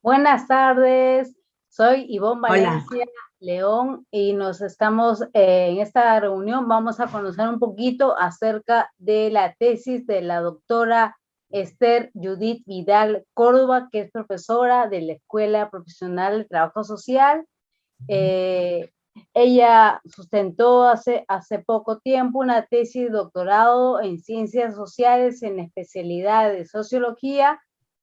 Buenas tardes, soy Ivonne Hola. Valencia León y nos estamos en esta reunión. Vamos a conocer un poquito acerca de la tesis de la doctora Esther Judith Vidal Córdoba, que es profesora de la Escuela Profesional de Trabajo Social. Ella sustentó hace poco tiempo una tesis de doctorado en Ciencias Sociales en especialidad de Sociología,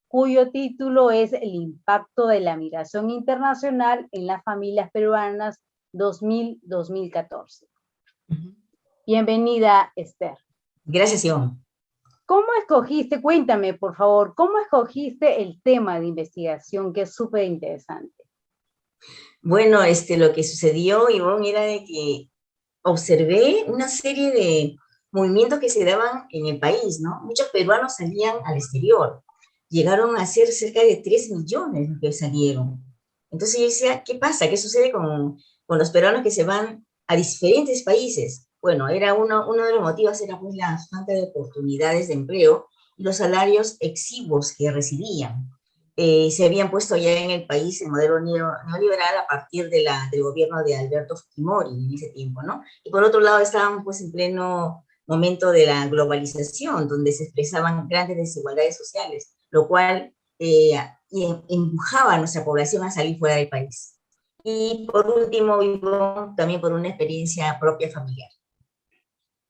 cuyo título es El impacto de la migración internacional en las familias peruanas 2000-2014. Bienvenida, Esther. Gracias, Ivonne. ¿Cómo escogiste, cuéntame por favor, cómo escogiste el tema de investigación que es súper interesante? Bueno, lo que sucedió, Ivonne, era de que observé una serie de movimientos que se daban en el país, ¿no? Muchos peruanos salían al exterior. Llegaron a ser cerca de 3 millones los que salieron. Entonces yo decía, ¿qué pasa? ¿Qué sucede con los peruanos que se van a diferentes países? Bueno, era uno de los motivos era pues la falta de oportunidades de empleo y los salarios exiguos que recibían. Se habían puesto ya en el país el modelo neoliberal a partir del gobierno de Alberto Fujimori en ese tiempo, ¿no? Y por otro lado estaban pues en pleno momento de la globalización, donde se expresaban grandes desigualdades sociales, lo cual empujaba a nuestra población a salir fuera del país. Y por último, vivo también por una experiencia propia familiar.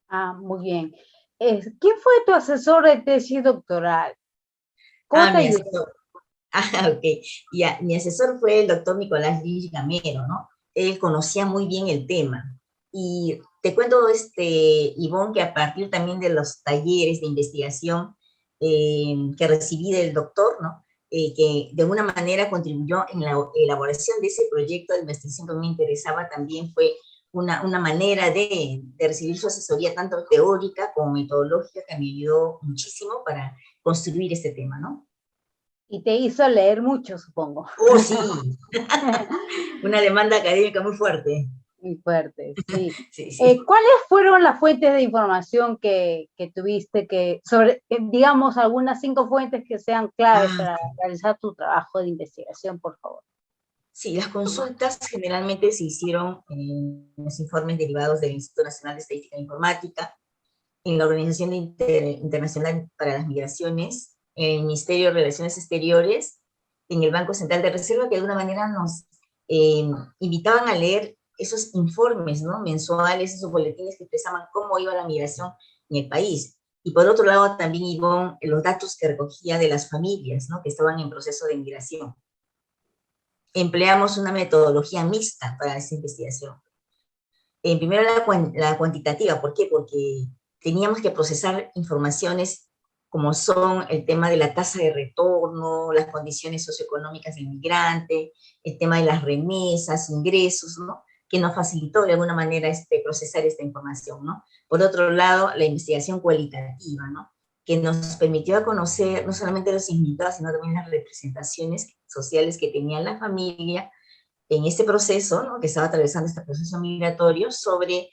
Ah, muy bien. ¿Quién fue tu asesor de tesis doctoral? ¿Cómo Ah, te mi ayudó? asesor. Ah, ok. Ya, mi asesor fue el doctor Nicolás Lich Gamero, ¿no? Él conocía muy bien el tema. Y te cuento, Ivonne, que a partir también de los talleres de investigación que recibí del doctor, ¿no? Que de alguna manera contribuyó en la elaboración de ese proyecto de investigación que me interesaba, también fue una manera de recibir su asesoría tanto teórica como metodológica que me ayudó muchísimo para construir este tema, ¿no? Y te hizo leer mucho, supongo. Oh, sí, una demanda académica muy fuerte. Muy fuerte, sí. Sí, sí. ¿Cuáles fueron las fuentes de información que tuviste sobre, digamos, algunas 5 fuentes que sean claves Ah, para sí. realizar tu trabajo de investigación, por favor? Sí, las consultas generalmente se hicieron en los informes derivados del Instituto Nacional de Estadística e Informática, en la Organización Internacional para las Migraciones, en el Ministerio de Relaciones Exteriores, en el Banco Central de Reserva, que de alguna manera nos eh, invitaban a leer esos informes, ¿no? Mensuales, esos boletines que expresaban cómo iba la migración en el país. Y por otro lado, también iban los datos que recogía de las familias, ¿no? Que estaban en proceso de migración. Empleamos una metodología mixta para esa investigación. Primero la cuantitativa, ¿por qué? Porque teníamos que procesar informaciones como son el tema de la tasa de retorno, las condiciones socioeconómicas del migrante, el tema de las remesas, ingresos, ¿no? Que nos facilitó de alguna manera procesar esta información, ¿no? Por otro lado, la investigación cualitativa, ¿no? Que nos permitió conocer no solamente los significados, sino también las representaciones sociales que tenía la familia en este proceso, ¿no? Que estaba atravesando este proceso migratorio, sobre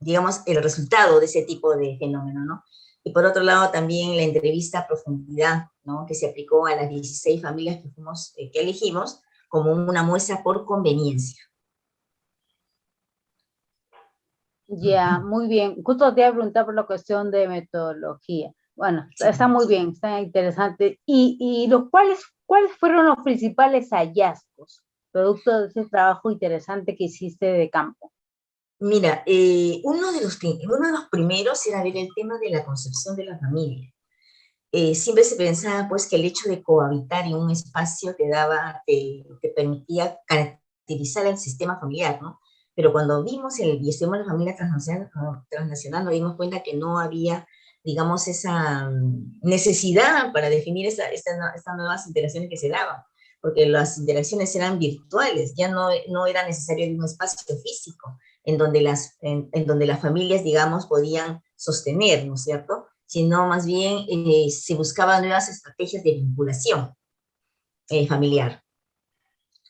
digamos, el resultado de ese tipo de fenómeno, ¿no? Y por otro lado, también la entrevista a profundidad, ¿no? Que se aplicó a las 16 familias que elegimos como una muestra por conveniencia. Ya, muy bien. Justo te iba a preguntar por la cuestión de metodología. Bueno, Sí. está muy bien, está interesante. ¿Y cuáles fueron los principales hallazgos, producto de ese trabajo interesante que hiciste de campo? Mira, uno de los primeros era ver el tema de la concepción de la familia. Siempre se pensaba pues que el hecho de cohabitar en un espacio te permitía caracterizar el sistema familiar, ¿no? Pero cuando vimos y estudiamos la familia transnacional, nos dimos cuenta que no había, digamos, esa necesidad para definir estas nuevas interacciones que se daban, porque las interacciones eran virtuales, ya no era necesario un espacio físico en donde las familias, digamos, podían sostener, ¿no es cierto? Sino más bien se buscaban nuevas estrategias de vinculación familiar,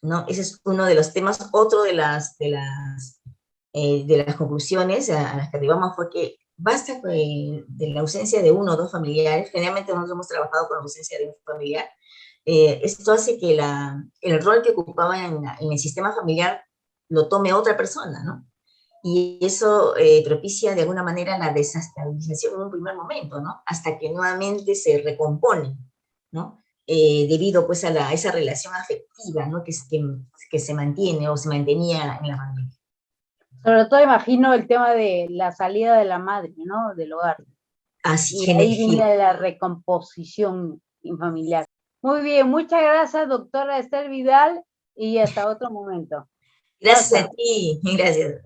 ¿no? Ese es uno de los temas. Otro de las conclusiones a las que arribamos fue que basta de la ausencia de uno o dos familiares, generalmente nosotros hemos trabajado con la ausencia de un familiar, esto hace que el rol que ocupaba en el sistema familiar lo tome otra persona, ¿no? Y eso propicia de alguna manera la desestabilización en un primer momento, ¿no? Hasta que nuevamente se recompone, ¿no? Debido pues a esa relación afectiva, ¿no? Que se mantiene o se mantenía en la familia. Sobre todo imagino el tema de la salida de la madre, ¿no? Del hogar. Así, Y ahí viene la recomposición familiar. Muy bien, muchas gracias, doctora Esther Vidal, y hasta otro momento. Gracias a ti, gracias.